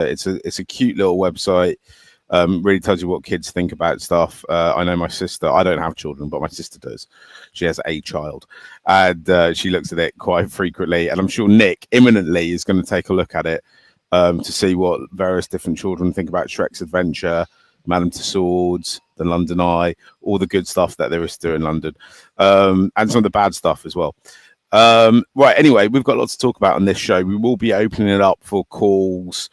It's a cute little website. Really tells you what kids think about stuff. I know my sister, I don't have children, but my sister does. She has a child, and she looks at it quite frequently. And I'm sure Nick imminently is going to take a look at it to see what various different children think about Shrek's Adventure, Madame Tussauds, the London Eye, all the good stuff that there is to do in London, and some of the bad stuff as well. Right, anyway, we've got lots to talk about on this show. We will be opening it up for calls,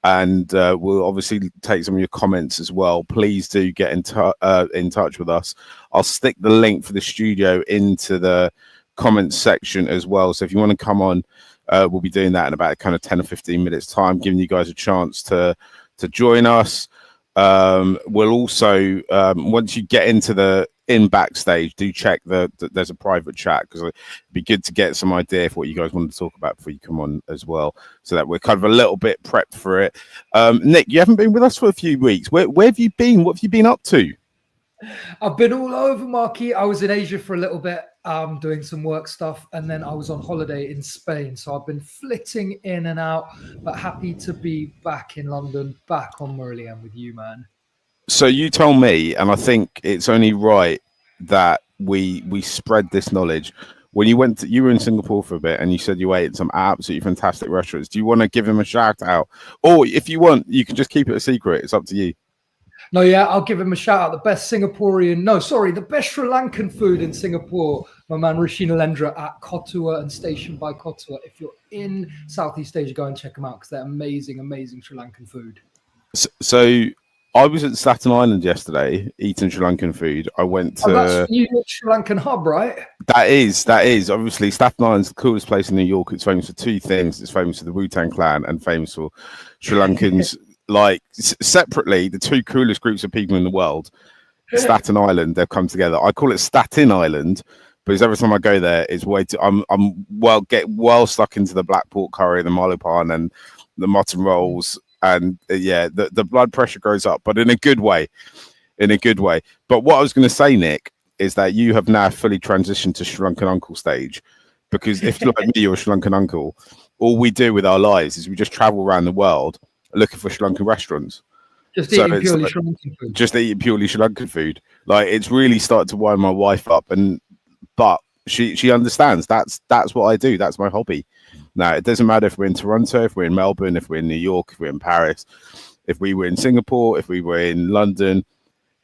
and we'll obviously take some of your comments as well. Please do get in touch with us. I'll stick the link for the studio into the comments section as well. So if you want to come on, we'll be doing that in about kind of 10 or 15 minutes time, giving you guys a chance to join us. We'll also, once you get into backstage, do check that there's a private chat, because it'd be good to get some idea of what you guys want to talk about before you come on as well, so that we're kind of a little bit prepped for it. Nick, you haven't been with us for a few weeks. Where have you been? What have you been up to? I've been all over, Marky. I was in Asia for a little bit, doing some work stuff, and then I was on holiday in Spain. So I've been flitting in and out, but happy to be back in London, back on Murali End with you, man. So you tell me, and I think it's only right that we spread this knowledge. When you were in Singapore for a bit, and you said you ate at some absolutely fantastic restaurants. Do you want to give him a shout out, or if you want, you can just keep it a secret? It's up to you. No, yeah, I'll give him a shout out. The best the best Sri Lankan food in Singapore. My man Rashina Lendra at Kotua and Station by Kotua. If you're in Southeast Asia, go and check them out, because they're amazing, amazing Sri Lankan food. So I was at Staten Island yesterday eating Sri Lankan food. I went to that's New York Sri Lankan hub, right? That is obviously Staten Island's the coolest place in New York. It's famous for two things. It's famous for the Wu-Tang Clan and famous for Sri Lankans. Like separately, the two coolest groups of people in the world, Staten Island, they've come together. I call it Staten Island because every time I go there, it's way too. Get well stuck into the black pork curry, the malupan, and the mutton rolls. And the blood pressure goes up, but in a good way. But what I was going to say, Nick, is that you have now fully transitioned to Sri Lankan uncle stage, because if you're like me, you're a Sri Lankan uncle. All we do with our lives is we just travel around the world looking for Sri Lankan restaurants. Just eating purely Sri Lankan food. Just eating purely Sri Lankan food. Like, it's really started to wind my wife up, but she understands. That's what I do. That's my hobby. Now, it doesn't matter if we're in Toronto, if we're in Melbourne, if we're in New York, if we're in Paris, if we were in Singapore, if we were in London.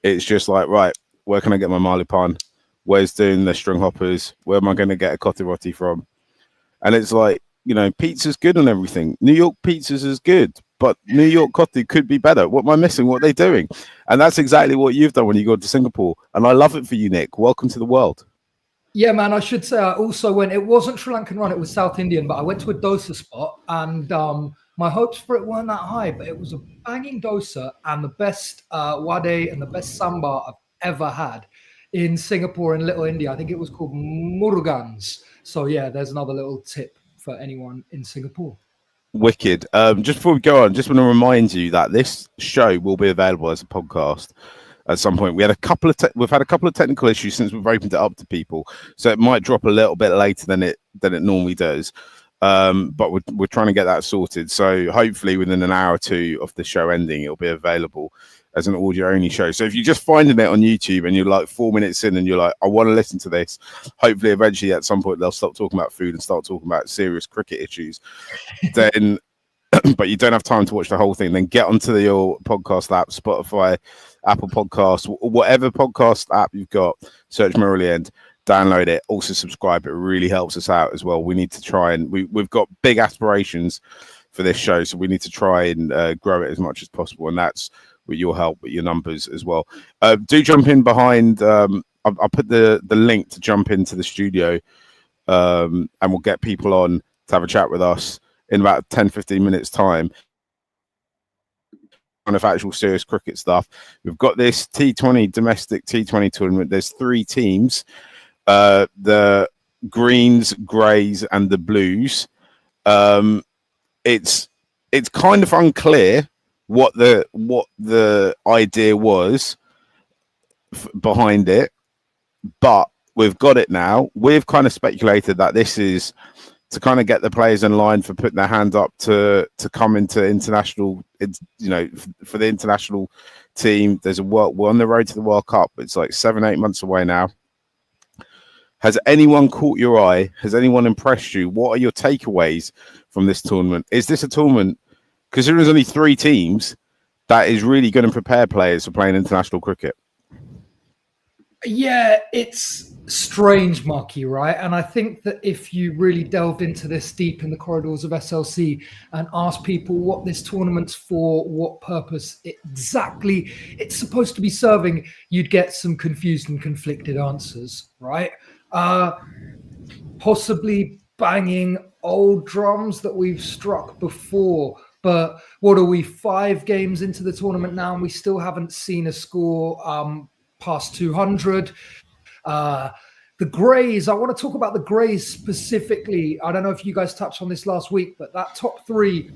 It's just like, right, where can I get my malupan? Where's doing the string hoppers? Where am I going to get a kotti roti from? And it's like, pizza's good and everything. New York pizzas is good, but New York kotti could be better. What am I missing? What are they doing? And that's exactly what you've done when you go to Singapore. And I love it for you, Nick. Welcome to the world. Yeah, man, I should say I also went, it wasn't Sri Lankan run, it was South Indian, but I went to a dosa spot, and my hopes for it weren't that high, but it was a banging dosa and the best wade and the best sambar I've ever had in Singapore and Little India. I think it was called Murugans. So yeah, there's another little tip for anyone in Singapore. Wicked. Just before we go on, just want to remind you that this show will be available as a podcast at some point. We've had a couple of technical issues since we've opened it up to people, so it might drop a little bit later than it normally does. But we're trying to get that sorted. So hopefully within an hour or two of the show ending, it'll be available as an audio only show. So if you're just finding it on YouTube and you're like 4 minutes in and you're like, I want to listen to this, hopefully eventually at some point they'll stop talking about food and start talking about serious cricket issues. Then, but you don't have time to watch the whole thing, then get onto your podcast app, Spotify, Apple Podcasts, whatever podcast app you've got, search Murali End, download it, also subscribe. It really helps us out as well. We need to try and we've got big aspirations for this show, so we need to try and grow it as much as possible, and that's with your help, with your numbers as well. Do jump in behind. I'll put the link to jump into the studio, and we'll get people on to have a chat with us in about 10-15 minutes time on actual serious cricket stuff. We've got this T20 domestic T20 tournament. There's 3 teams, the Greens, Greys, and the Blues. It's kind of unclear what the idea was behind it, but we've got it now. We've kind of speculated that this is to kind of get the players in line for putting their hand up to come into international, for the international team. We're on the road to the World Cup. It's like 7-8 months away now. Has anyone caught your eye? Has anyone impressed you? What are your takeaways from this tournament? Is this a tournament, because there is only 3 teams, that is really going to prepare players for playing international cricket? Yeah, it's strange, Marky, right? And I think that if you really delved into this deep in the corridors of SLC and asked people what this tournament's for, what purpose exactly it's supposed to be serving, you'd get some confused and conflicted answers, right? Possibly banging old drums that we've struck before. But what are we, 5 games into the tournament now, and we still haven't seen a score past 200. The Greys, I want to talk about the Greys specifically. I don't know if you guys touched on this last week, but that top 3,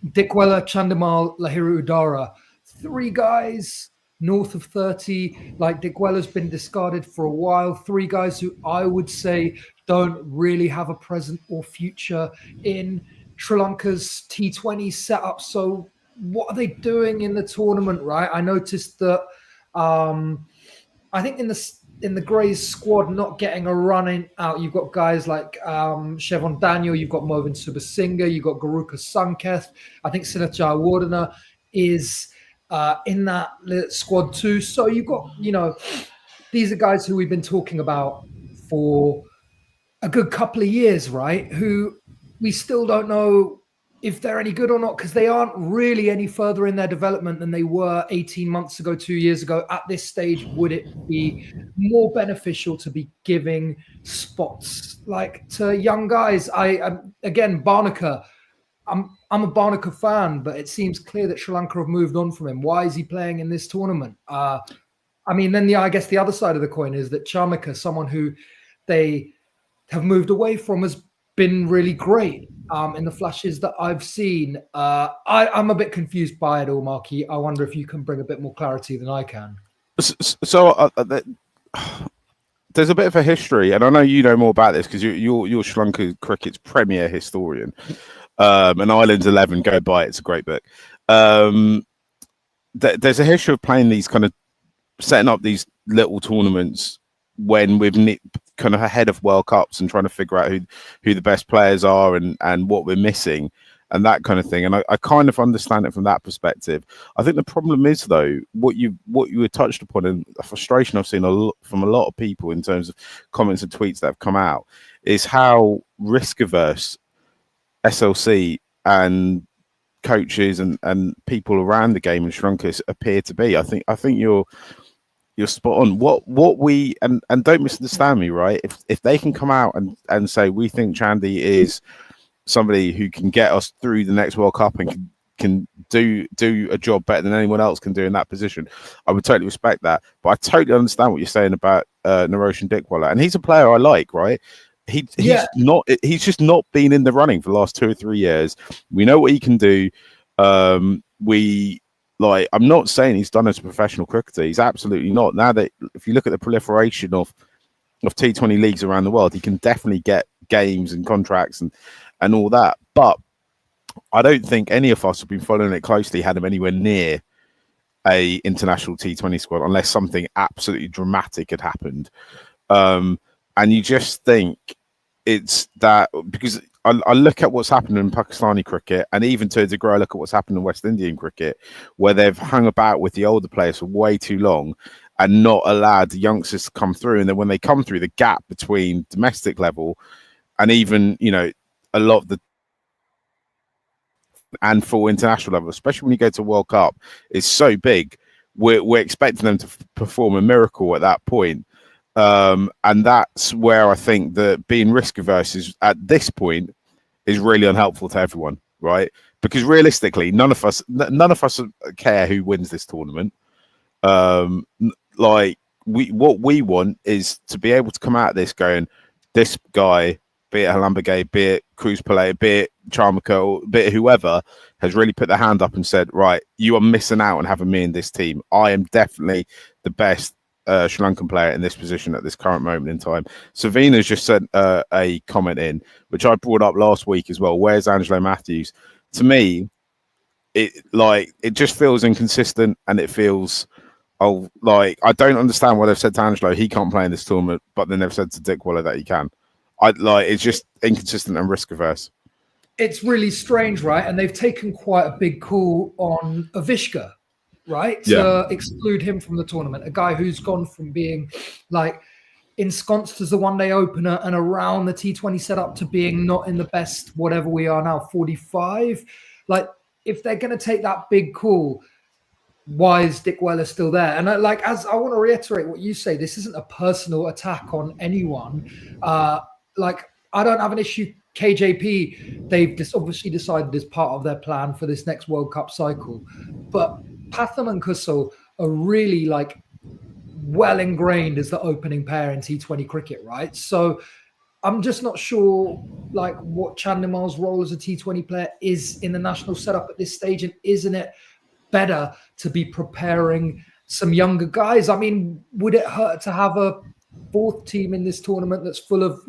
Dickwella, Chandimal, Lahiri Udara, 3 guys north of 30. Like, Dickwella's been discarded for a while. 3 guys who I would say don't really have a present or future in Sri Lanka's T20 setup. So what are they doing in the tournament, right? I noticed that I think in the Greys squad not getting a run out, you've got guys like Shevon Daniel, you've got Movin Subasinghe, you've got Garuka Sanketh. I think Sinath Jayawardena is in that squad too. So you've got, these are guys who we've been talking about for a good couple of years, right? Who we still don't know if they're any good or not, because they aren't really any further in their development than they were 18 months ago, 2 years ago. At this stage, would it be more beneficial to be giving spots like to young guys? Again, Barnaker, I'm a Barnaker fan, but it seems clear that Sri Lanka have moved on from him. Why is he playing in this tournament? Then I guess the other side of the coin is that Chamika, someone who they have moved away from, has been really great in the flashes that I've seen. I'm a bit confused by it all, Marky. I wonder if you can bring a bit more clarity than I can. So there's a bit of a history, and I know you know more about this because you're Sri Lanka cricket's premier historian. And Islands 11, go buy it. It's a great book. There's a history of playing these kind of setting up these little tournaments when we've kind of ahead of World Cups and trying to figure out who the best players are and what we're missing and that kind of thing. And I kind of understand it from that perspective. I think the problem is, though, what you were touched upon, and a frustration I've seen from a lot of people in terms of comments and tweets that have come out, is how risk averse SLC and coaches and people around the game in Sri Lanka appear to be. I think you're spot on. What we and don't misunderstand me, right? If they can come out and say we think Chandy is somebody who can get us through the next World Cup and can do a job better than anyone else can do in that position, I would totally respect that. But I totally understand what you're saying about Naroshan Dickwella, and he's a player I like, right? He's just not been in the running for the last 2 or 3 years. We know what he can do. I'm not saying he's done as a professional cricketer. He's absolutely not. Now that if you look at the proliferation of T20 leagues around the world, he can definitely get games and contracts and all that. But I don't think any of us have been following it closely had him anywhere near a international T20 squad unless something absolutely dramatic had happened. And you just think it's that, because I look at what's happened in Pakistani cricket, and even to a degree, I look at what's happened in West Indian cricket, where they've hung about with the older players for way too long and not allowed the youngsters to come through. And then when they come through, the gap between domestic level and even, a lot of the and full international level, especially when you go to World Cup, is so big. We're expecting them to perform a miracle at that point. And that's where I think that being risk averse is at this point is really unhelpful to everyone, right? Because realistically, none of us care who wins this tournament. What we want is to be able to come out of this going, this guy, be it Halambage, be it Cruz Pillay, be it Charmico, or be it whoever, has really put their hand up and said, right, you are missing out on having me in this team. I am definitely the best Sri Lankan player in this position at this current moment in time. Savina's just sent a comment in, which I brought up last week as well. Where's Angelo Matthews? To me, it just feels inconsistent, and it feels I don't understand why they've said to Angelo he can't play in this tournament, but then they've said to Dick Waller that he can. It's just inconsistent and risk averse. It's really strange, right? And they've taken quite a big call on Avishka, right? To exclude him from the tournament. A guy who's gone from being like ensconced as the one-day opener and around the T20 setup to being not in the best, whatever we are now, 45. Like, if they're going to take that big call, why is Dick Weller still there? And as I want to reiterate what you say, this isn't a personal attack on anyone. I don't have an issue. KJP, they've obviously decided as part of their plan for this next World Cup cycle. But Patham and Kusal are really well ingrained as the opening pair in T20 cricket, right? So I'm just not sure what Chandimal's role as a T20 player is in the national setup at this stage, and isn't it better to be preparing some younger guys? I mean, would it hurt to have a fourth team in this tournament that's full of,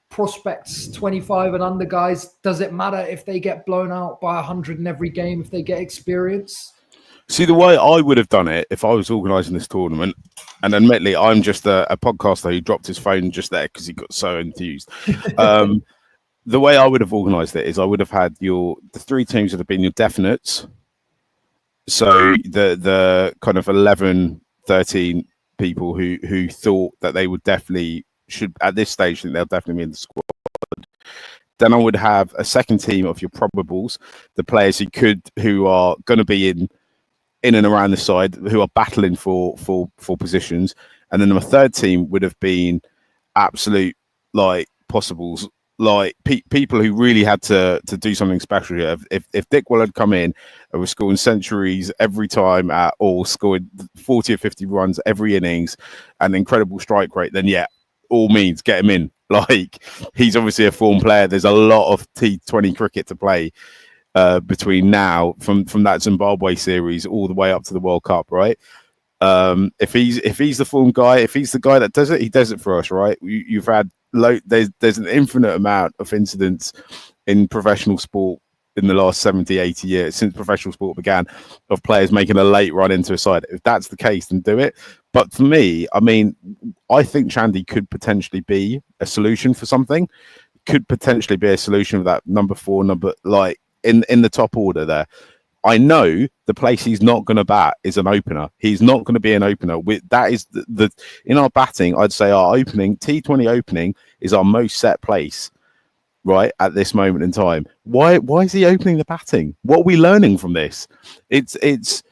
prospects, 25 and under guys? Does it matter if they get blown out by 100 in every game if they get experience? See, the way I would have done it if I was organising this tournament, and admittedly, I'm just a podcaster who dropped his phone just there because he got so enthused. The way I would have organised it is I would have had the three teams that have been your definites. So the kind of 11, 13 people who thought that they would should at this stage think they'll definitely be in the squad. Then I would have a second team of your probables, the players who are going to be in and around the side, who are battling for positions. And then my third team would have been absolute possibles, people who really had to do something special here. If Dick Well had come in and was scoring centuries every time or scoring 40 or 50 runs every innings and incredible strike rate, then all means get him in. He's obviously a form player. There's a lot of T20 cricket to play between now from that Zimbabwe series all the way up to the World Cup, right? If he's the form guy, if he's the guy that does it, he does it for us, right? You've had there's an infinite amount of incidents in professional sport in the last 70, 80 years since professional sport began of players making a late run into a side. If that's the case, then do it. But for me, I mean, I think Chandy could potentially be a solution for something. Could potentially be a solution of that number 4, in the top order there. I know the place he's not going to bat is an opener. He's not going to be an opener. That is the in our batting, I'd say our opening, T20 opening is our most set place, right, at this moment in time. Why is he opening the batting? What are we learning from this? It's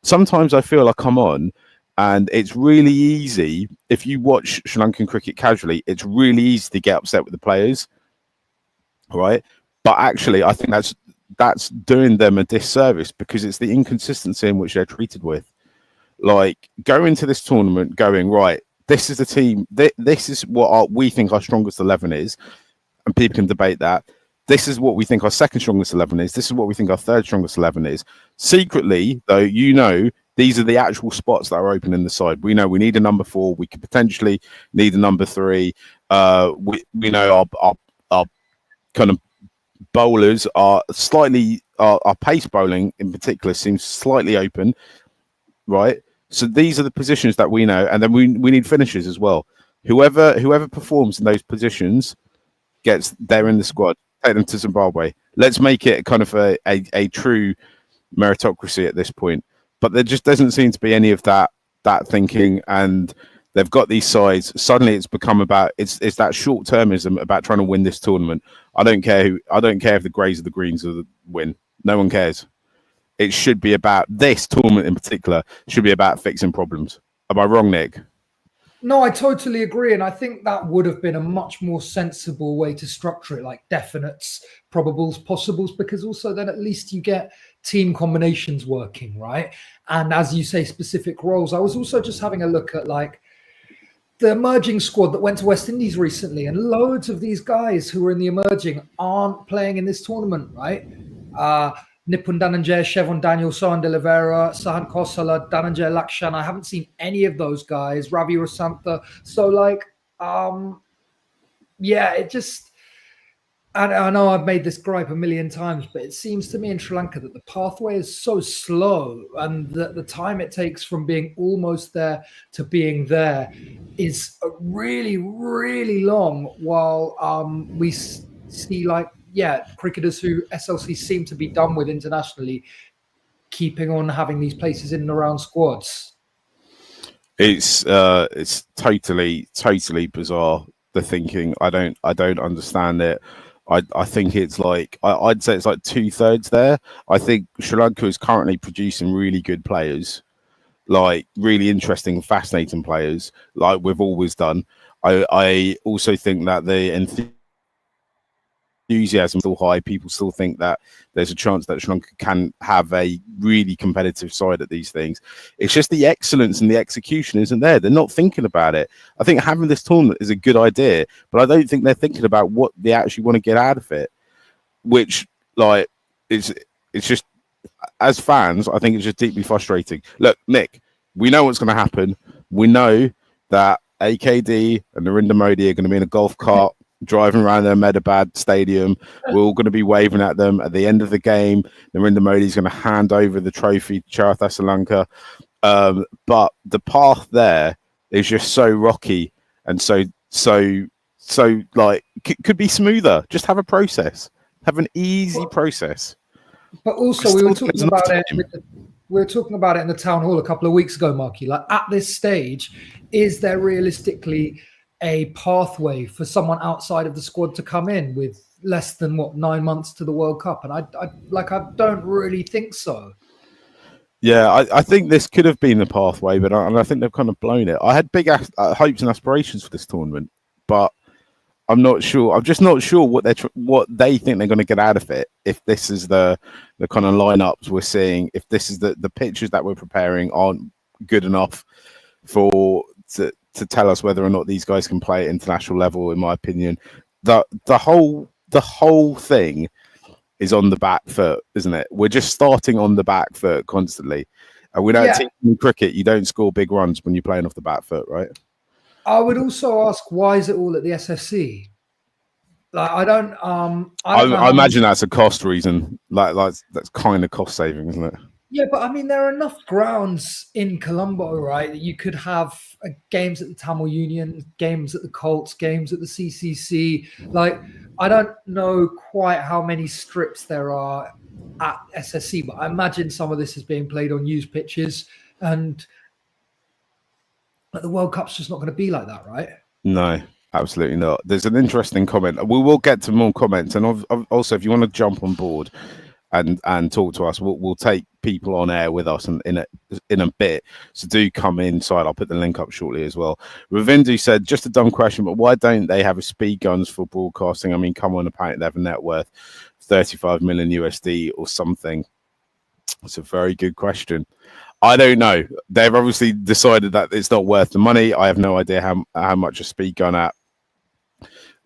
sometimes I feel I come on and it's really easy. If you watch Sri Lankan cricket casually, it's really easy to get upset with the players, right? But actually, I think that's doing them a disservice because it's the inconsistency in which they're treated with. Go into this tournament going, right, this is the team, this is what we think our strongest 11 is, and people can debate that. This is what we think our second strongest 11 is. This is what we think our third strongest 11 is. Secretly, though, these are the actual spots that are open in the side. We know we need a number 4. We could potentially need a number 3. We know our kind of bowlers are slightly our pace bowling in particular seems slightly open, right? So these are the positions that we know, and then we need finishers as well. Whoever performs in those positions gets there in the squad. Take them to Zimbabwe. Let's make it kind of a true meritocracy at this point. But there just doesn't seem to be any of that thinking, and they've got these sides. Suddenly, it's become about it's that short termism about trying to win this tournament. I don't care if the Greys or the Greens are the win. No one cares. It should be about this tournament in particular. Should be about fixing problems. Am I wrong, Nick? No, I totally agree. And I think that would have been a much more sensible way to structure it, like definites, probables, possibles, because also then at least you get team combinations working, right? And as you say, specific roles. I was also just having a look at the emerging squad that went to West Indies recently, and loads of these guys who were in the emerging aren't playing in this tournament, right? Nipun Dhananjaya, Shevon Daniel, Sohan De Oliveira, Sahan Kosala, Dhananjaya Lakshan. I haven't seen any of those guys. Ravi Rasantha. So like, yeah, it just. I know I've made this gripe a million times, but it seems to me in Sri Lanka that the pathway is so slow, and that the time it takes from being almost there to being there is really, really long. While we see, like, yeah, cricketers who SLC seem to be done with internationally, keeping on having these places in and around squads. It's totally bizarre, the thinking. I don't understand it. I think it's like I'd say it's like 2/3 there. I think Sri Lanka is currently producing really good players, like really interesting, fascinating players, like we've always done. I also think that the enthusiasm is still high. People still think that there's a chance that Sri Lanka can have a really competitive side at these things. It's just the excellence and the execution isn't there. They're not thinking about it. I think having this tournament is a good idea, but I don't think they're thinking about what they actually want to get out of it, which, like, it's just, as fans, I think it's just deeply frustrating. Look, Nick, we know what's going to happen. We know that AKD and Narendra Modi are going to be in a golf cart driving around their Ahmedabad stadium. We're all going to be waving at them at the end of the game. Narendra Modi is going to hand over the trophy to Charatha Salanka. But the path there is just so rocky and so like could be smoother. Just have a process. Have an easy process. But also, we were talking about it. We were talking about it in the town hall a couple of weeks ago, Marky. Like, at this stage, is there realistically a pathway for someone outside of the squad to come in with less than 9 months to the World Cup? And I don't really think so. Yeah, I think this could have been the pathway, but I think they've kind of blown it. I had big hopes and aspirations for this tournament, but I'm not sure. I'm just not sure what they think they're going to get out of it. If this is the kind of lineups we're seeing, if this is the pictures that we're preparing aren't good enough to tell us whether or not these guys can play at international level. In my opinion, the whole thing is on the back foot, isn't it? We're just starting on the back foot constantly, and we don't teach in cricket. You don't score big runs when you're playing off the back foot, right? I would also ask, why is it all at the SFC? Like, I don't I imagine that's a cost reason. Like that's kind of cost saving, isn't it? Yeah, but I mean, there are enough grounds in Colombo, right? That you could have games at the Tamil Union, games at the Colts, games at the CCC. Like, I don't know quite how many strips there are at SSC, but I imagine some of this is being played on used pitches, and the World Cup's just not going to be like that, right? No, absolutely not. There's an interesting comment. We will get to more comments, and also if you want to jump on board and talk to us, we'll take people on air with us in a bit. So do come inside. I'll put the link up shortly as well. Ravindu said, just a dumb question, but why don't they have a speed guns for broadcasting? I mean, come on, apparently they have a net worth 35 million USD or something. It's a very good question. I don't know. They've obviously decided that it's not worth the money. I have no idea how much a speed gun at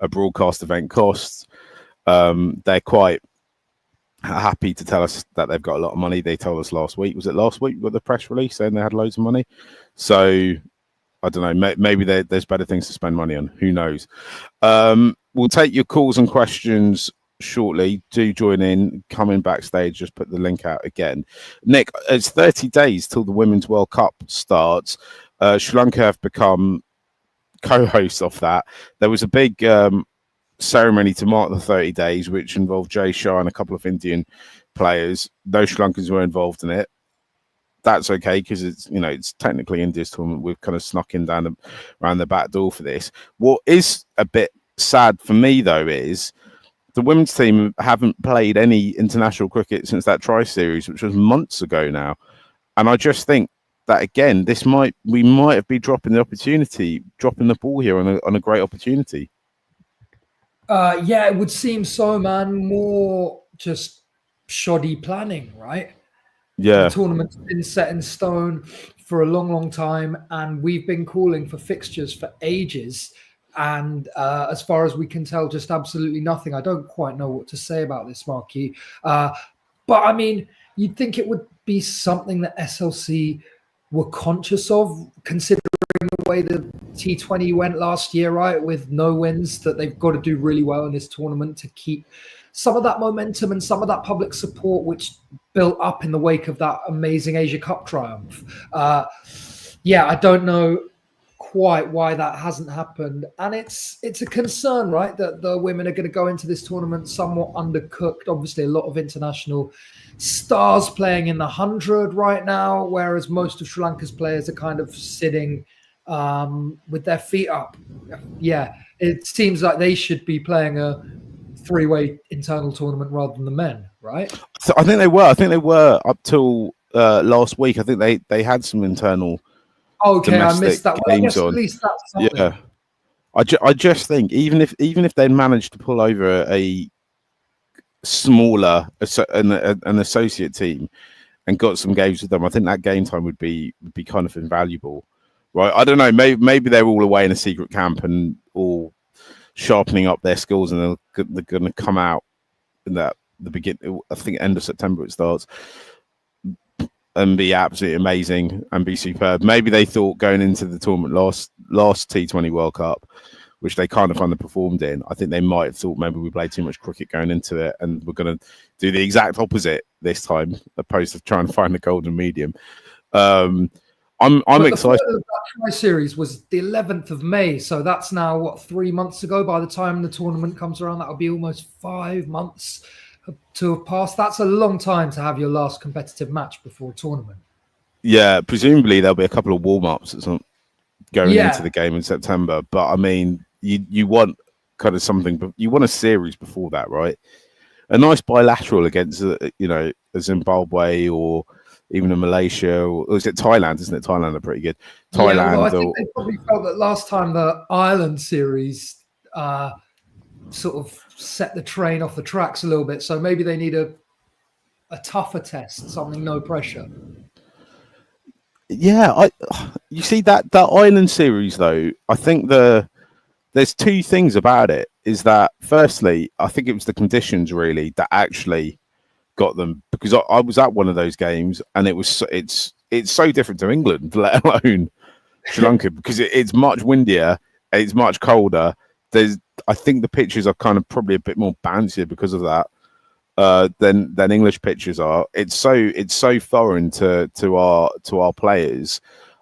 a broadcast event costs. They're quite happy to tell us that they've got a lot of money. They told us last week. Was it last week with the press release saying they had loads of money? So I don't know. Maybe there's better things to spend money on. Who knows? We'll take your calls and questions shortly. Do join in. Coming backstage. Just put the link out again. Nick, it's 30 days till the Women's World Cup starts. Sri Lanka have become co-hosts of that. There was a big ceremony to mark the 30 days, which involved Jay Shah and a couple of Indian players. Those Sri Lankans were involved in it. That's okay, because it's technically India's tournament. We've kind of snuck in around the back door for this. What is a bit sad for me, though, is the women's team haven't played any international cricket since that tri-series, which was months ago now. And I just think that, again, we might be dropping the ball here on a great opportunity. Yeah, it would seem so, man. More just shoddy planning, right? Yeah. The tournament's been set in stone for a long, long time, and we've been calling for fixtures for ages. And as far as we can tell, just absolutely nothing. I don't quite know what to say about this, Marquis. But I mean, you'd think it would be something that SLC were conscious of, considering the way the T20 went last year, right? With no wins, that they've got to do really well in this tournament to keep some of that momentum and some of that public support, which built up in the wake of that amazing Asia Cup triumph. I don't know quite why that hasn't happened, and it's a concern, right, that the women are going to go into this tournament somewhat undercooked. Obviously a lot of international stars playing in the 100 right now, whereas most of Sri Lanka's players are kind of sitting with their feet up. It seems like they should be playing a three-way internal tournament rather than the men, right? So I think they were up till last week. I think they had some internal I missed that. Well, I guess on. At least that's something. Yeah, I just think even if they managed to pull over a smaller an associate team and got some games with them, I think that game time would be kind of invaluable, right? I don't know. Maybe they're all away in a secret camp and all sharpening up their skills, and they're going to come out in the beginning. I think end of September it starts, and be absolutely amazing and be superb. Maybe they thought going into the tournament last T20 World Cup, which they kind of underperformed in, I think they might have thought maybe we played too much cricket going into it, and we're going to do the exact opposite this time, opposed to trying to find the golden medium. I'm excited. The Tri Series was the 11th of May, so that's now 3 months ago. By the time the tournament comes around, that'll be almost 5 months to have passed. That's a long time to have your last competitive match before a tournament. Yeah, presumably there'll be a couple of warm-ups going into the game in September. But I mean, you want kind of something. You want a series before that, right? A nice bilateral against a Zimbabwe or even a Malaysia, or is it Thailand? Isn't it? Thailand are pretty good. Thailand. I think they probably felt that last time the Ireland series sort of set the train off the tracks a little bit. So maybe they need a tougher test, something no pressure. Yeah, you see that Ireland series though. I think there's two things about it. Is that firstly, I think it was the conditions really that actually got them, because I was at one of those games and it's so different to England, let alone Sri Lanka, because it's much windier, it's much colder. I think the pitches are kind of probably a bit more bouncier because of that than English pitches are. It's so foreign to our players.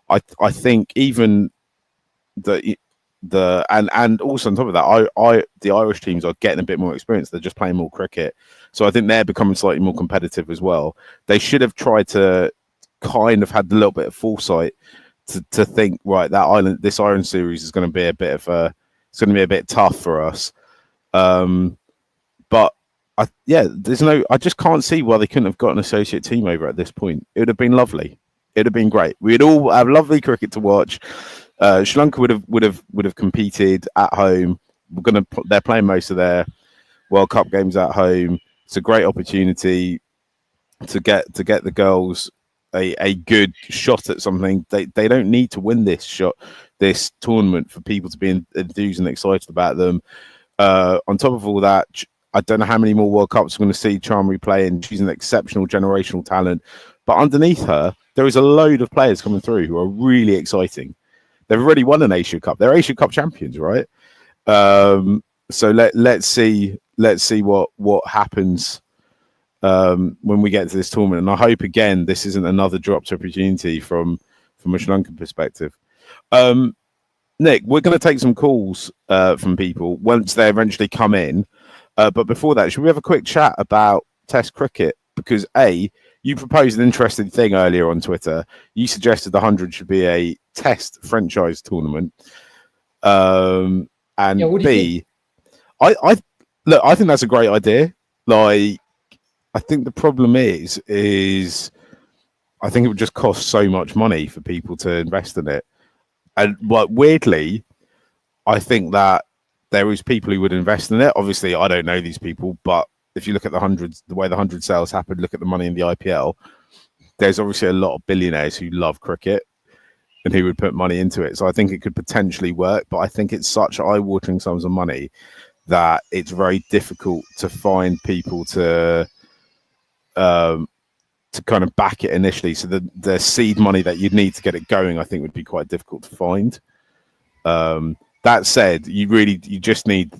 I think even and also on top of that, the Irish teams are getting a bit more experience. They're just playing more cricket, so I think they're becoming slightly more competitive as well. They should have tried to kind of had a little bit of foresight to think, right, this Ireland series is going to be a bit tough for us. But I just can't see why they couldn't have got an associate team over at this point. It would have been lovely. It'd have been great. We'd all have lovely cricket to watch. Sri Lanka would have competed at home. They're playing most of their World Cup games at home. It's a great opportunity to get the girls a good shot at something. They don't need to win this tournament for people to be enthused and excited about them. On top of all that, I don't know how many more World Cups we're going to see Charmary play in. She's an exceptional generational talent, but underneath her there is a load of players coming through who are really exciting. They've already won an Asia Cup. They're Asia Cup champions, right? So let's see what happens when we get to this tournament. And I hope again this isn't another dropped opportunity from a Sri Lankan perspective. Nick, we're going to take some calls from people once they eventually come in. But before that, should we have a quick chat about Test cricket? Because you proposed an interesting thing earlier on Twitter. You suggested the 100 should be a Test franchise tournament. And B, I think that's a great idea. Like, I think the problem is I think it would just cost so much money for people to invest in it. And but weirdly, I think that there is people who would invest in it. Obviously, I don't know these people, but if you look at the way the 100 sales happen, look at the money in the IPL, there's obviously a lot of billionaires who love cricket and who would put money into it. So I think it could potentially work, but I think it's such eye-watering sums of money that it's very difficult to find people to to kind of back it initially. So the seed money that you'd need to get it going, I think, would be quite difficult to find. That said, you just need,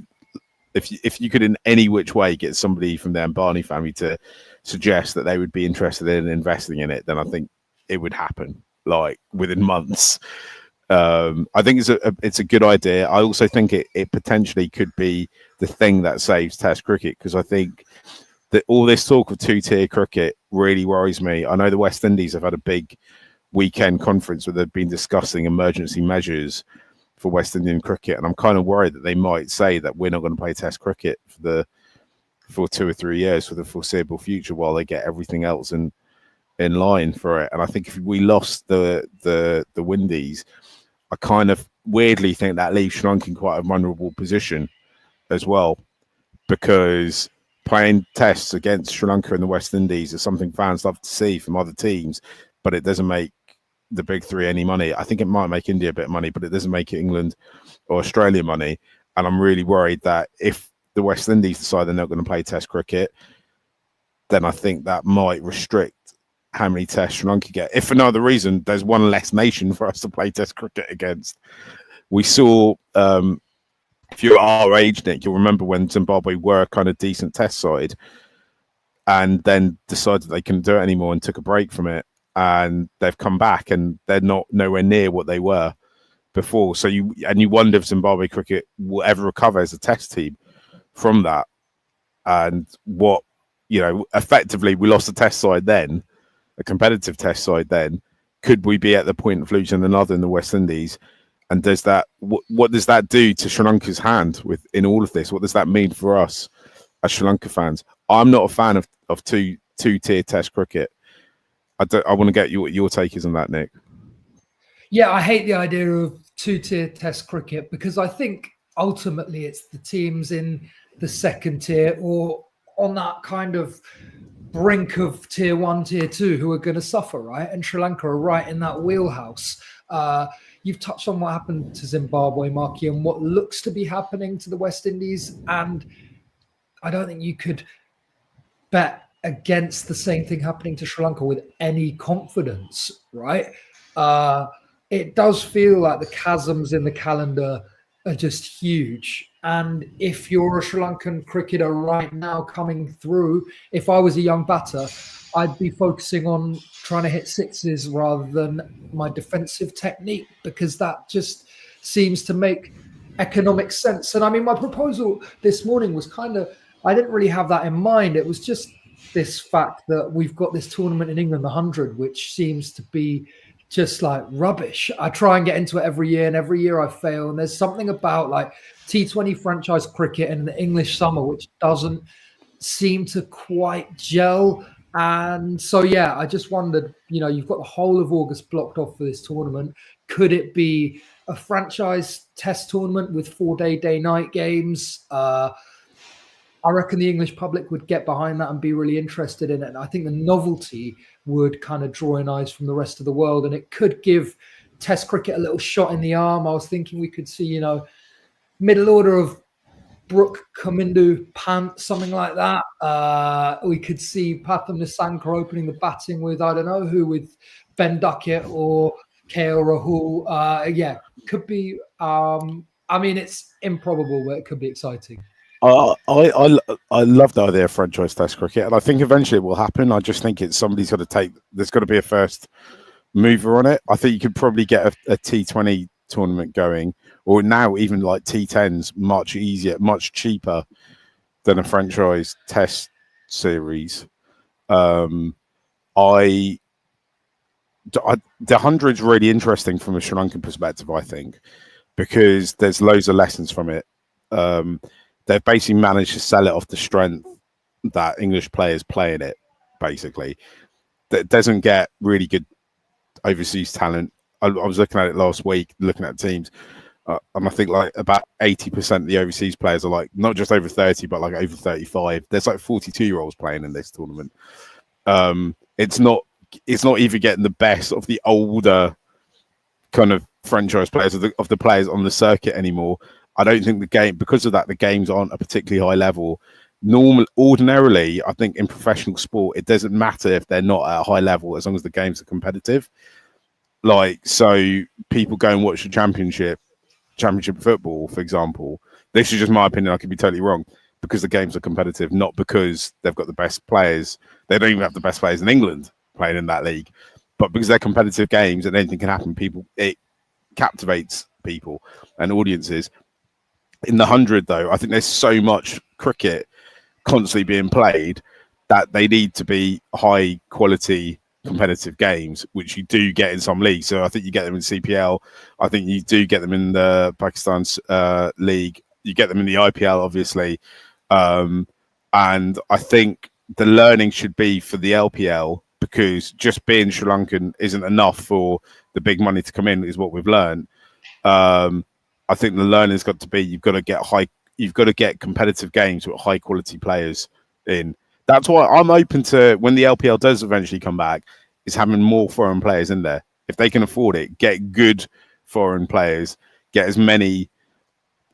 if you could in any which way get somebody from the Ambani family to suggest that they would be interested in investing in it, then I think it would happen like within months. I think it's a good idea. I also think it potentially could be the thing that saves Test cricket, because I think that all this talk of two-tier cricket really worries me. I know the West Indies have had a big weekend conference where they've been discussing emergency measures for West Indian cricket, and I'm kind of worried that they might say that we're not going to play Test cricket for 2 or 3 years for the foreseeable future while they get everything else in line for it. And I think if we lost the Windies, I kind of weirdly think that leaves Sri Lanka in quite a vulnerable position as well, because playing tests against Sri Lanka and the West Indies is something fans love to see from other teams, but it doesn't make the big three any money. I think it might make India a bit of money, but it doesn't make England or Australia money. And I'm really worried that if the West Indies decide they're not going to play Test cricket, then I think that might restrict how many tests Sri Lanka get. If for no other reason, there's one less nation for us to play Test cricket against. We saw, if you're our age, Nick, you'll remember when Zimbabwe were a kind of decent Test side and then decided they couldn't do it anymore and took a break from it. And they've come back and they're nowhere near what they were before. So you wonder if Zimbabwe cricket will ever recover as a Test team from that. And what, effectively we lost a Test side then, a competitive Test side then. Could we be at the point of losing another in the West Indies? And does that what does that do to Sri Lanka's hand in all of this? What does that mean for us as Sri Lanka fans? I'm not a fan of two-tier Test cricket. I want to get what your take is on that, Nick. Yeah, I hate the idea of two-tier Test cricket because I think ultimately it's the teams in the second tier or on that kind of brink of tier 1, tier 2 who are going to suffer, right? And Sri Lanka are right in that wheelhouse. You've touched on what happened to Zimbabwe, Marky, and what looks to be happening to the West Indies. And I don't think you could bet against the same thing happening to Sri Lanka with any confidence, right? It does feel like the chasms in the calendar are just huge. And if you're a Sri Lankan cricketer right now coming through, if I was a young batter, I'd be focusing on trying to hit sixes rather than my defensive technique, because that just seems to make economic sense. And I mean, my proposal this morning was I didn't really have that in mind. It was just this fact that we've got this tournament in England, the 100, which seems to be just like rubbish. I try and get into it every year, and every year I fail. And there's something about like T20 franchise cricket and the English summer which doesn't seem to quite gel. And so, yeah, I just wondered, you've got the whole of August blocked off for this tournament. Could it be a franchise Test tournament with 4-day, day-night games? I reckon the English public would get behind that and be really interested in it. And I think the novelty would kind of draw in eyes from the rest of the world. And it could give Test cricket a little shot in the arm. I was thinking we could see, middle order of Brook, Kamindu, Pant, something like that. We could see Patham Nissanka opening the batting with, I don't know who, with Ben Duckett or KL Rahul. Could be. It's improbable, but it could be exciting. I love the idea of franchise Test cricket, and I think eventually it will happen. I just think there's got to be a first mover on it. I think you could probably get a T20 tournament going, or now even like T10s, much easier, much cheaper than a franchise Test series. The 100 is really interesting from a Sri Lankan perspective, I think, because there's loads of lessons from it. They've basically managed to sell it off the strength that English players play in it, basically. That doesn't get really good overseas talent. I was looking at it last week, looking at teams, and I think like about 80% of the overseas players are like not just over 30, but like over 35. There's like 42-year-olds playing in this tournament. It's not even getting the best of the older kind of franchise players of the players on the circuit anymore. I don't think the game, because of that, the games aren't a particularly high level. ordinarily, I think in professional sport, it doesn't matter if they're not at a high level as long as the games are competitive. Like, so people go and watch the championship football, for example. This is just my opinion. I could be totally wrong, because the games are competitive, not because they've got the best players. They don't even have the best players in England playing in that league, but because they're competitive games and anything can happen, it captivates people and audiences. In the 100, though, I think there's so much cricket constantly being played that they need to be high quality competitive games, which you do get in some leagues. So I think you get them in CPL. I think you do get them in the Pakistan's league. You get them in the IPL, obviously. And I think the learning should be for the LPL, because just being Sri Lankan isn't enough for the big money to come in, is what we've learned. I think the learning's got to be you've got to get competitive games with high quality players in. That's why I'm open to, when the LPL does eventually come back, is having more foreign players in there. If they can afford it, get good foreign players, get as many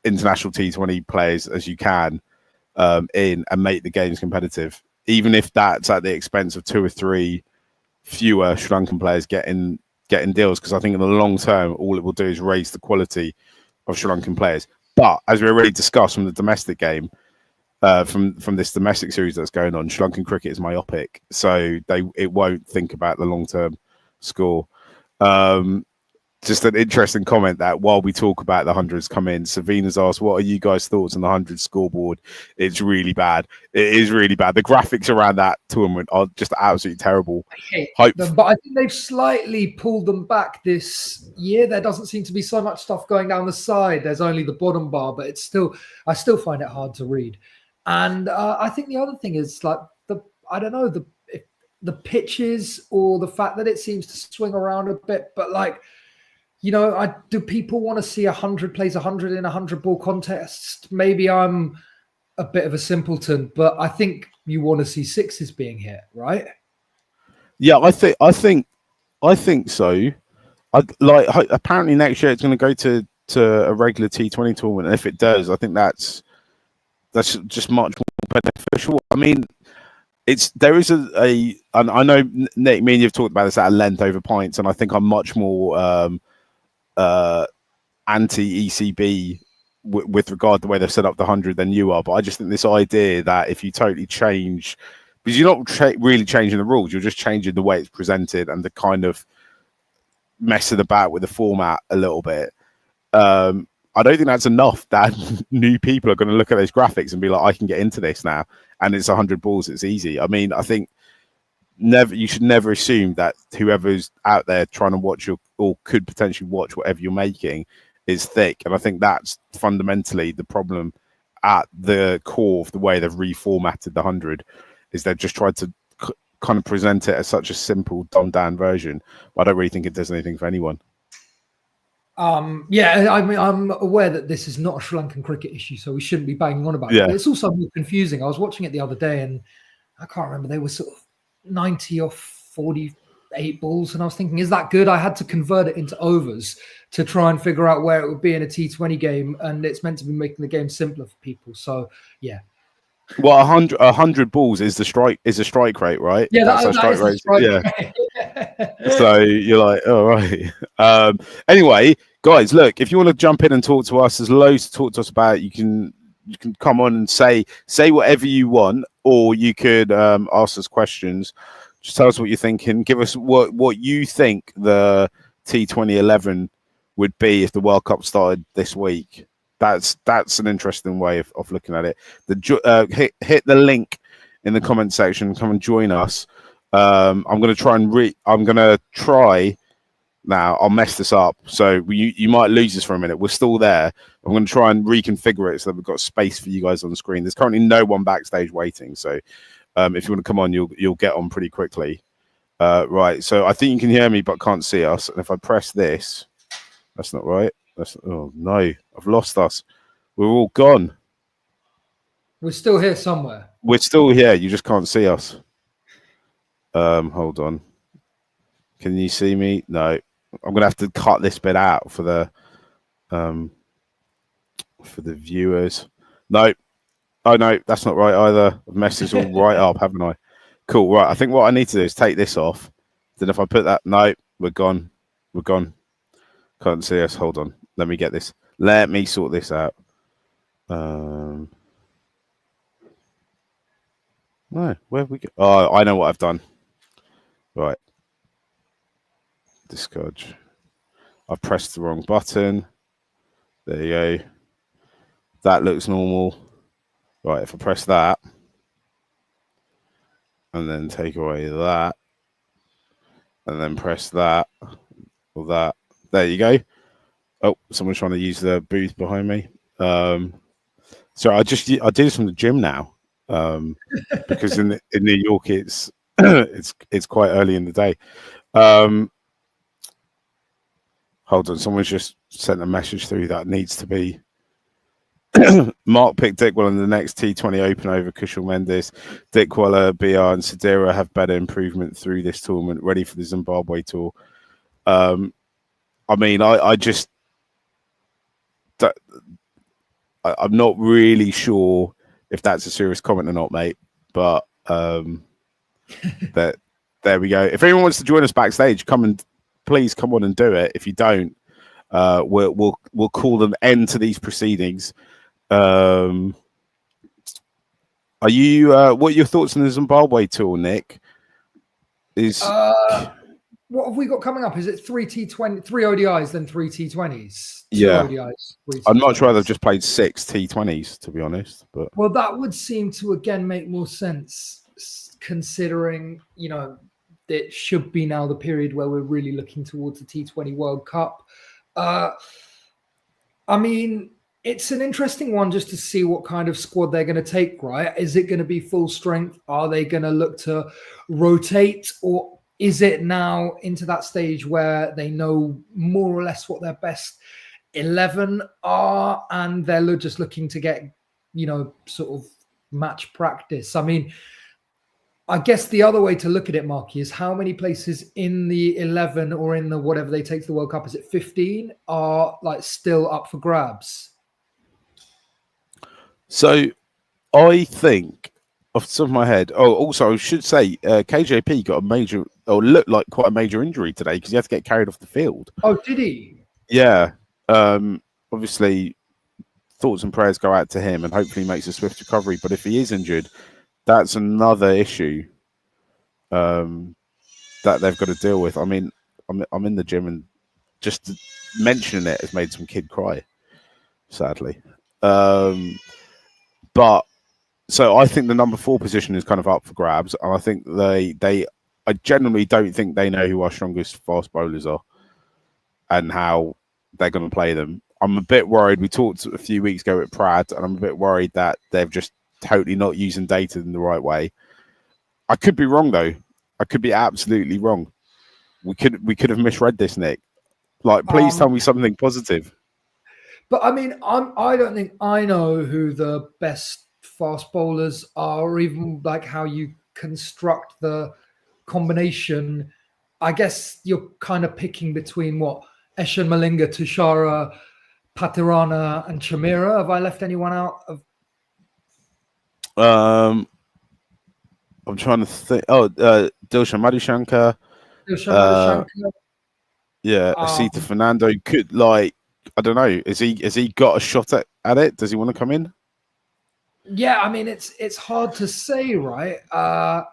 international T20 players as you can in, and make the games competitive. Even if that's at the expense of 2 or 3 fewer Sri Lankan players getting deals, because I think in the long term, all it will do is raise the quality of Sri Lankan players. But as we already discussed from the domestic game, from this domestic series that's going on, Sri Lankan cricket is myopic, so it won't think about the long term score. Just an interesting comment that while we talk about the hundreds come in, Savina's asked, what are you guys' thoughts on the 100 scoreboard? It's really bad. It is really bad. The graphics around that tournament are just absolutely terrible. I hate them, but I think they've slightly pulled them back this year. There doesn't seem to be so much stuff going down the side. There's only the bottom bar, but I still find it hard to read. And I think the other thing is like the pitches, or the fact that it seems to swing around a bit, but like, do people want to see 100 plays 100 in a 100 ball contest? Maybe I'm a bit of a simpleton, but I think you want to see sixes being hit, right? Yeah, I think so. Apparently next year it's going to go to a regular T20 tournament, and if it does, I think that's just much more beneficial. I mean, there is and I know, Nick, me and you've talked about this at length over pints, and I think I'm much more anti-ECB with regard to the way they've set up the 100 than you are. But I just think this idea that if you totally change, because you're not really changing the rules, you're just changing the way it's presented and the kind of messing about with the format a little bit. I don't think that's enough that new people are going to look at those graphics and be like, I can get into this now, and it's 100 balls, it's easy. I mean, I think you should never assume that whoever's out there trying to watch or could potentially watch whatever you're making is thick. And I think that's fundamentally the problem at the core of the way they've reformatted the 100, is they've just tried to kind of present it as such a simple, dumbed down version. But I don't really think it does anything for anyone. Yeah, I mean, I'm aware that this is not a Sri Lankan cricket issue, so we shouldn't be banging on about it. But it's also more confusing. I was watching it the other day, and I can't remember. They were sort of 90 or 48 balls, and I was thinking, is that good? I had to convert it into overs to try and figure out where it would be in a T20 game, and it's meant to be making the game simpler for people. So, yeah. Well, 100 balls is the strike rate, right? Yeah, that's strike rate. Yeah. So you're like, all right. Anyway, guys, look, if you want to jump in and talk to us, there's loads to talk to us about. You can come on and say whatever you want, or you could ask us questions. Just tell us what you're thinking. Give us what you think the T2011 would be if the World Cup started this week. That's an interesting way of looking at it. Hit the link in the comment section. Come and join us. I'm going to try now. I'll mess this up, so you might lose us for a minute. We're still there. I'm going to try and reconfigure it so that we've got space for you guys on the screen. There's currently no one backstage waiting, so if you want to come on, you'll get on pretty quickly. Right. So I think you can hear me, but can't see us. And if I press this, that's not right. Oh no, I've lost us. We're all gone. We're still here somewhere. We're still here. You just can't see us. Hold on. Can you see me? No. I'm gonna have to cut this bit out for the viewers. No. Oh no, that's not right either. I've messed this all right up, haven't I? Cool. Right. I think what I need to do is take this off. Then if I put that, no, we're gone. We're gone. Can't see us. Hold on. Let me get this. Let me sort this out. No, where have we go? Oh, I know what I've done. Right. Discard. I've pressed the wrong button. There you go. That looks normal. Right, if I press that and then take away that and then press that or that. There you go. Oh, someone's trying to use the booth behind me. So I do this from the gym now. Because in New York it's it's quite early in the day. Hold on, someone's just sent a message through that needs to be. Mark picked Dickwell in the next T20 Open over Kushal Mendes. Dickwell, BR, and Sadira have better improvement through this tournament, ready for the Zimbabwe tour. I mean, I just, I'm not really sure if that's a serious comment or not, mate. But that there we go. If anyone wants to join us backstage, please come on and do it. If you don't, we'll call an end to these proceedings. Are you? What are your thoughts on the Zimbabwe tour, Nick? What have we got coming up? Is it 3 T20, 3 ODIs, then 3 T20s? Yeah, ODIs, I'm not sure they've just played 6 T20s, to be honest. But well, that would seem to again make more sense, considering it should be now the period where we're really looking towards the T20 World Cup. I mean, it's an interesting one just to see what kind of squad they're going to take, right? Is it going to be full strength? Are they going to look to rotate? Or is it now into that stage where they know more or less what their best 11 are and they're just looking to get, sort of match practice? I mean, I guess the other way to look at it, Marky, is how many places in the 11 or in the whatever they take to the World Cup, is it 15, are like still up for grabs? So I think off the top of my head, also I should say KJP got a major, or looked like quite a major injury today because he had to get carried off the field. Oh, did he? Yeah. Obviously, thoughts and prayers go out to him and hopefully he makes a swift recovery. But if he is injured, that's another issue that they've got to deal with. I mean, I'm in the gym and just mentioning it has made some kid cry, sadly. But so I think the number 4 position is kind of up for grabs, and I think I generally don't think they know who our strongest fast bowlers are and how they're going to play them. I'm a bit worried. We talked a few weeks ago at Pratt, and I'm a bit worried that they've just totally not using data in the right way. I could be wrong though. I could be absolutely wrong. We could have misread this, Nick. Like, please tell me something positive. But I mean, I don't think I know who the best fast bowlers are, or even like how you construct the combination. I guess you're kind of picking between what? Eshan Malinga, Tushara, Patirana, and Chamira. Have I left anyone out of? I'm trying to think. Dilshan Madhushankar. Yeah, Asita Fernando could, like, I don't know. Has he got a shot at it? Does he want to come in? Yeah, I mean it's hard to say, right? I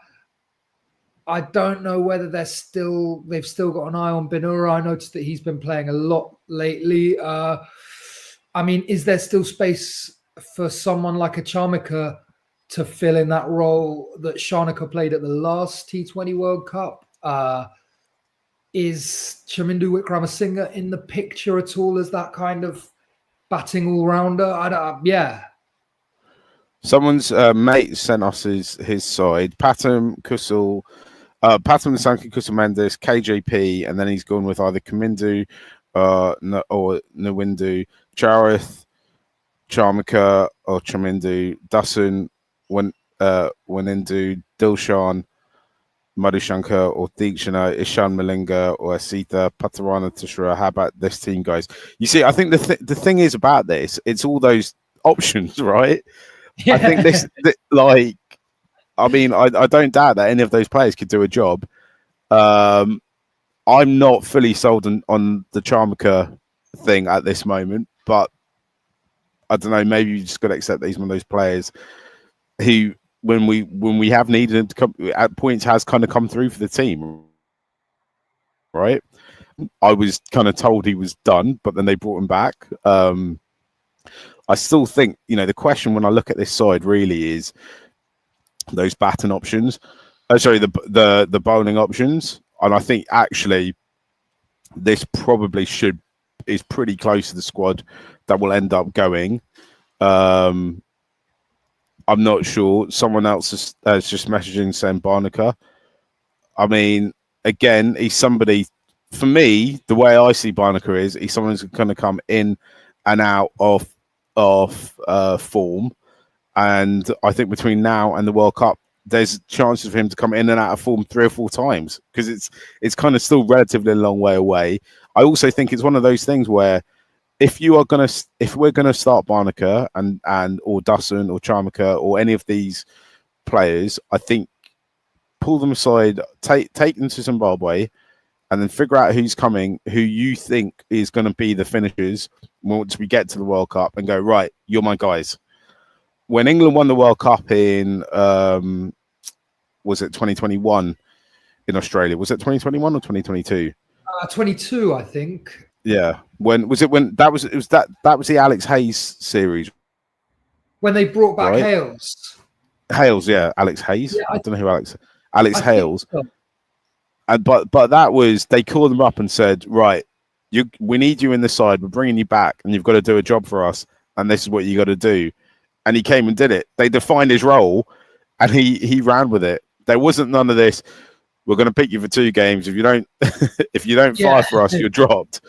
don't know whether they've still got an eye on Benura. I noticed that he's been playing a lot lately. I mean, is there still space for someone like a Charmika to fill in that role that Shanaka played at the last T20 World Cup? Is Chamindu Wickramasinghe in the picture at all as that kind of batting all-rounder? Yeah. Someone's mate sent us his side. Patam Kusal, Patam Sanki Kusal Mendes, KJP, and then he's gone with either Kamindu or Nawindu, Charith, Charmika or Chamindu, Dasun, Wanindu, Dilshan, Madhushankar or Deekshana, Ishan Malinga or Asita, Patirana, Tushara. How about this team, guys? You see, I think the thing is about this, it's all those options, right? I think like, I mean, I don't doubt that any of those players could do a job. I'm not fully sold on the Charmaker thing at this moment, but I don't know. Maybe you just got to accept that he's one of those players who, when we have needed him to come at points, has kind of come through for the team. Right? I was kind of told he was done, but then they brought him back. I still think, the question when I look at this side really is those batting options. Sorry, the bowling options, and I think actually this probably is pretty close to the squad that will end up going. I'm not sure. Someone else has just messaging saying Barnaker. I mean, again, he's somebody. For me, the way I see Barnaker is he's someone who's going to come in and out of form, and I think between now and the World Cup, there's chances for him to come in and out of form 3 or 4 times because it's kind of still relatively a long way away. I also think it's one of those things where if we're gonna start Barnaker and or Dustin or Charmaker or any of these players, I think pull them aside, take them to Zimbabwe, and then figure out who's coming, who you think is going to be the finishers once we get to the World Cup, and go, right, you're my guys. When England won the World Cup in, was it 2021 in Australia? Was it 2021 or 2022? 22, I think. Yeah. When that was the Alex Hayes series. When they brought back right? Hales. Hales, yeah. Alex Hayes. Yeah, I don't know who Alex Hales. So. And but that was, they called them up and said, right, we need you in the side. We're bringing you back, and you've got to do a job for us. And this is what you got to do. And he came and did it. They defined his role, and he ran with it. There wasn't none of this. We're going to pick you for 2 games. If you don't, fire for us, you're dropped.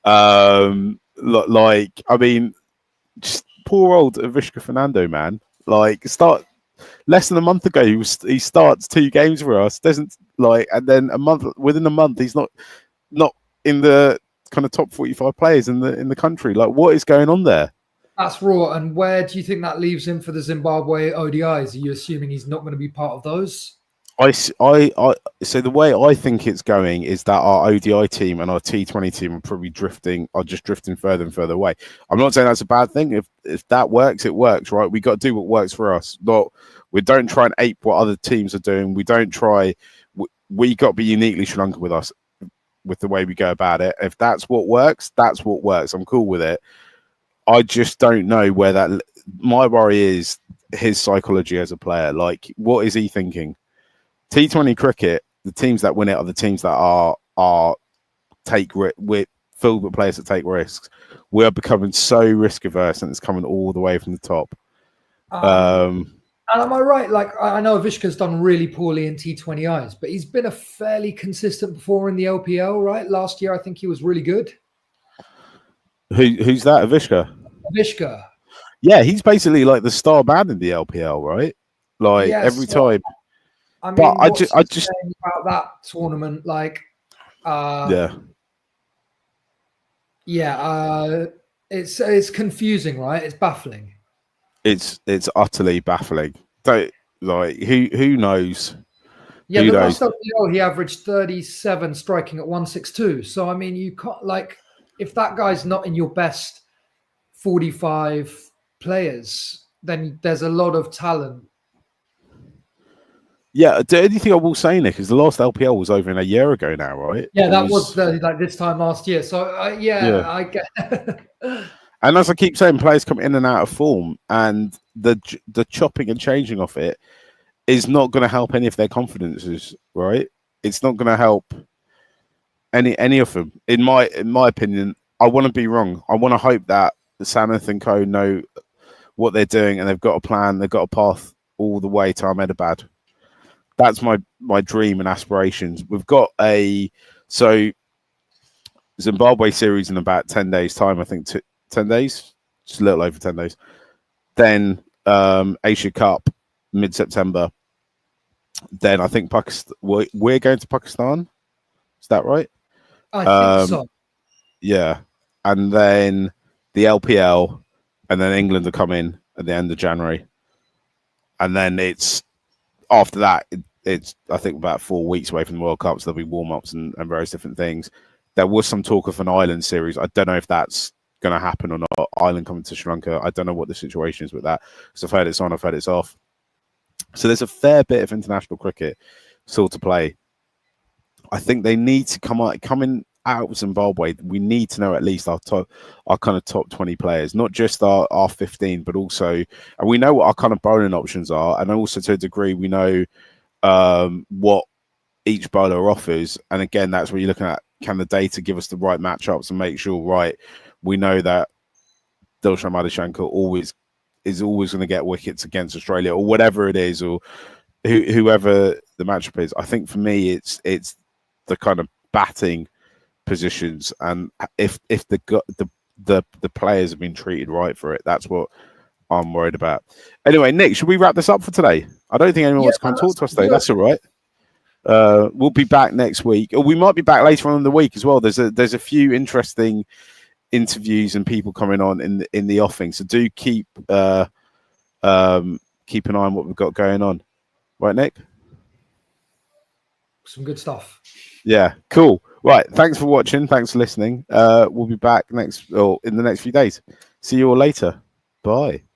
I mean, just poor old Avishka Fernando, man. Like, less than a month ago, he starts 2 games for us. And then within a month, he's not in the kind of top 45 players in the country. Like, what is going on there? That's raw. And where do you think that leaves him for the Zimbabwe ODIs? Are you assuming he's not going to be part of those? So the way I think it's going is that our ODI team and our T20 team are probably drifting further and further away. I'm not saying that's a bad thing. If that works, it works, right? We got to do what works for us. We don't try and ape what other teams are doing. We don't try. We got to be uniquely Sri Lanka with us, with the way we go about it. If that's what works, that's what works. I'm cool with it. I just don't know where that. My worry is his psychology as a player. Like, what is he thinking? T20 cricket, the teams that win it are the teams that are we're filled with players that take risks. We are becoming so risk averse, and it's coming all the way from the top. And am I right? Like, I know Avishka's done really poorly in T20Is, but he's been a fairly consistent performer in the LPL, right? Last year, I think he was really good. Who's that? Avishka? Avishka. Yeah, he's basically like the star man in the LPL, right? Like, every time. I mean, I just about that tournament, like, it's confusing, right? It's baffling. It's utterly baffling. Who knows? Yeah, the last LPL, he averaged 37, striking at 162. So I mean, you can't, like, if that guy's not in your best 45 players, then there's a lot of talent. Yeah, the only thing I will say, Nick, is the last LPL was over a year ago now, right? Yeah, that was like this time last year. So I get. And as I keep saying, players come in and out of form, and the chopping and changing of it is not going to help any of their confidences, right? It's not going to help any of them. In my opinion, I want to be wrong. I want to hope that Sanath and co know what they're doing, and they've got a plan. They've got a path all the way to Ahmedabad. That's my dream and aspirations. We've got Zimbabwe series in about 10 days' time. I think 10 days, just a little over 10 days. Then Asia Cup mid-September. Then I think Pakistan. We're going to Pakistan. Is that right? I think so. Yeah, and then the LPL, and then England will come in at the end of January. and then it's after that. It's I think about 4 weeks away from the World Cup, so there'll be warm-ups and various different things. There was some talk of an Ireland series. I don't know if that's going to happen or not. Ireland coming to Sri Lanka. I don't know what the situation is with that. Because I've heard it's on, I've heard it's off. So there's a fair bit of international cricket still to play. I think they need to coming out of Zimbabwe. We need to know at least our kind of top 20 players, not just our 15, but also, and we know what our kind of bowling options are, and also to a degree we know what each bowler offers. And again, that's what you're looking at. Can the data give us the right matchups and make sure, right, we know that Dilshan Madushanka is always going to get wickets against Australia or whatever it is, or whoever the matchup is. I think for me, it's the kind of batting positions, and if the players have been treated right for it, that's what I'm worried about. Anyway, Nick, should we wrap this up for today? I don't think anyone wants to come talk to us today. That's all right. We'll be back next week, or we might be back later on in the week as well. There's a few interesting interviews and people coming on in the offing, so do keep an eye on what we've got going on. Right, Nick? Some good stuff. Yeah, cool. Right, thanks for watching. Thanks for listening. We'll be back in the next few days. See you all later. Bye.